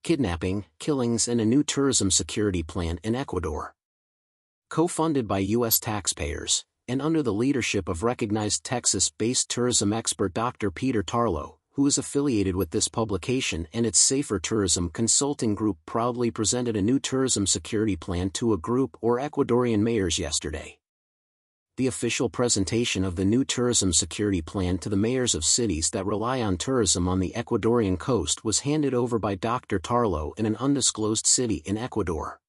Kidnapping, Killings and a New Tourism Security Plan in Ecuador. Co-funded by U.S. taxpayers, and under the leadership of recognized Texas-based tourism expert Dr. Peter Tarlow, who is affiliated with this publication and its Safer Tourism Consulting Group, proudly presented a new tourism security plan to a group of Ecuadorian mayors yesterday. The official presentation of the new tourism security plan to the mayors of cities that rely on tourism on the Ecuadorian coast was handed over by Dr. Tarlow in an undisclosed city in Ecuador.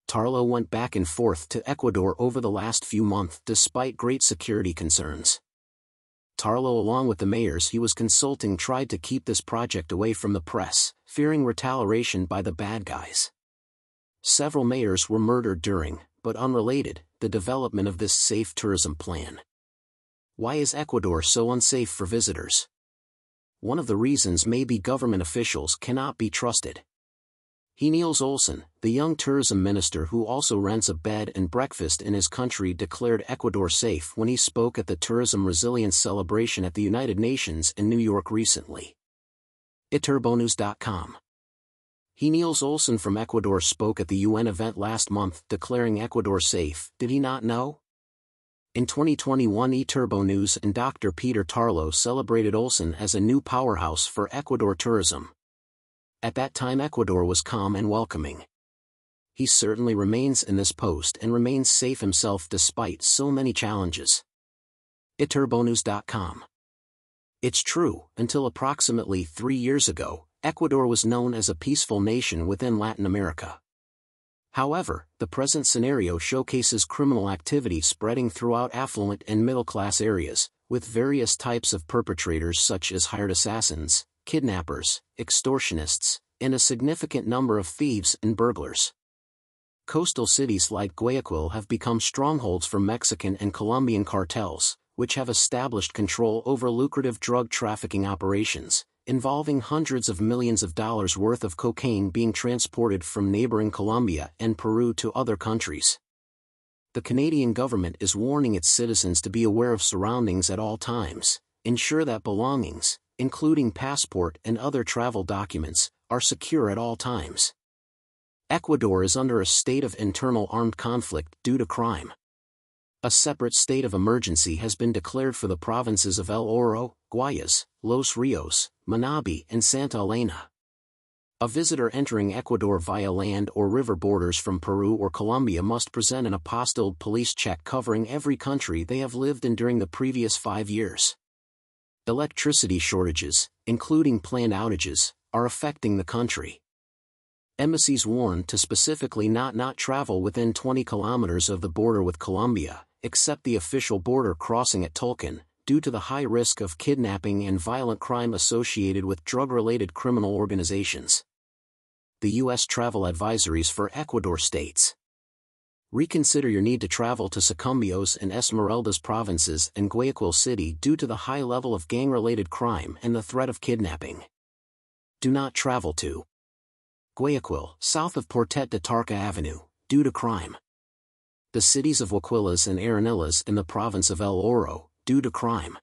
Tarlow went back and forth to Ecuador over the last few months despite great security concerns. Tarlow, along with the mayors he was consulting, tried to keep this project away from the press, fearing retaliation by the bad guys. Several mayors were murdered during, but unrelated, the development of this safe tourism plan. Why is Ecuador so unsafe for visitors? One of the reasons may be government officials cannot be trusted. Niels Olsen, the young tourism minister who also rents a bed and breakfast in his country, declared Ecuador safe when he spoke at the Tourism Resilience Celebration at the United Nations in New York recently. Eturbonews.com. Niels Olsen from Ecuador spoke at the UN event last month declaring Ecuador safe. Did he not know? In 2021, eTurboNews and Dr. Peter Tarlow celebrated Olsen as a new powerhouse for Ecuador tourism. At that time Ecuador was calm and welcoming. He certainly remains in this post and remains safe himself despite so many challenges. Eturbonews.com. It's true, until approximately 3 years ago, Ecuador was known as a peaceful nation within Latin America. However, the present scenario showcases criminal activity spreading throughout affluent and middle-class areas, with various types of perpetrators such as hired assassins, kidnappers, extortionists, and a significant number of thieves and burglars. Coastal cities like Guayaquil have become strongholds for Mexican and Colombian cartels, which have established control over lucrative drug trafficking operations, involving hundreds of millions of dollars worth of cocaine being transported from neighboring Colombia and Peru to other countries. The Canadian government is warning its citizens to be aware of surroundings at all times, ensure that belongings, including passport and other travel documents, are secure at all times. Ecuador is under a state of internal armed conflict due to crime. A separate state of emergency has been declared for the provinces of El Oro, Guayas, Los Rios, Manabí and Santa Elena. A visitor entering Ecuador via land or river borders from Peru or Colombia must present an apostilled police check covering every country they have lived in during the previous 5 years. Electricity shortages, including planned outages, are affecting the country. Embassies warned to specifically not travel within 20 kilometers of the border with Colombia, except the official border crossing at Tulcan, due to the high risk of kidnapping and violent crime associated with drug-related criminal organizations. The U.S. travel advisories for Ecuador states: reconsider your need to travel to Sucumbíos and Esmeraldas provinces and Guayaquil City due to the high level of gang-related crime and the threat of kidnapping. Do not travel to Guayaquil, south of Portet de Tarca Avenue, due to crime. The cities of Huaquilas and Arenillas in the province of El Oro, due to crime.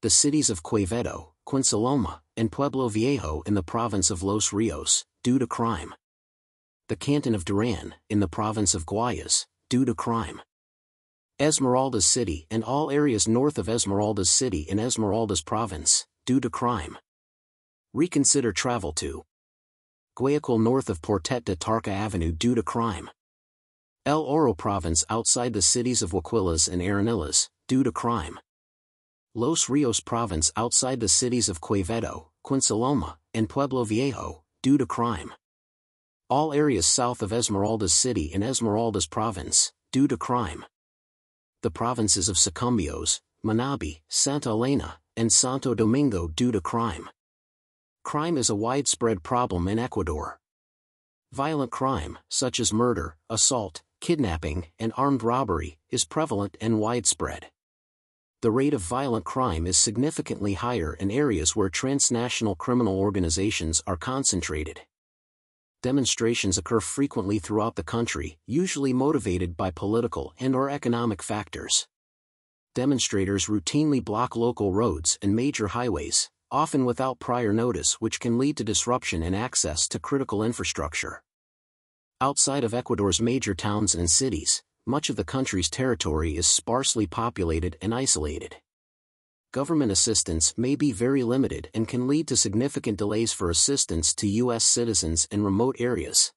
The cities of Quevedo, Quinsaloma, and Pueblo Viejo in the province of Los Rios, due to crime. The canton of Duran, in the province of Guayas, due to crime. Esmeraldas City and all areas north of Esmeraldas City in Esmeraldas province, due to crime. Reconsider travel to Guayaquil north of Portet de Tarca Avenue due to crime. El Oro province outside the cities of Huaquilas and Arenillas, due to crime. Los Rios province outside the cities of Quevedo, Quinsaloma, and Pueblo Viejo, due to crime. All areas south of Esmeraldas City in Esmeraldas province, due to crime. The provinces of Sucumbíos, Manabí, Santa Elena, and Santo Domingo due to crime. Crime is a widespread problem in Ecuador. Violent crime, such as murder, assault, kidnapping, and armed robbery, is prevalent and widespread. The rate of violent crime is significantly higher in areas where transnational criminal organizations are concentrated. Demonstrations occur frequently throughout the country, usually motivated by political and/or economic factors. Demonstrators routinely block local roads and major highways, often without prior notice, which can lead to disruption in access to critical infrastructure. Outside of Ecuador's major towns and cities, much of the country's territory is sparsely populated and isolated. Government assistance may be very limited and can lead to significant delays for assistance to U.S. citizens in remote areas.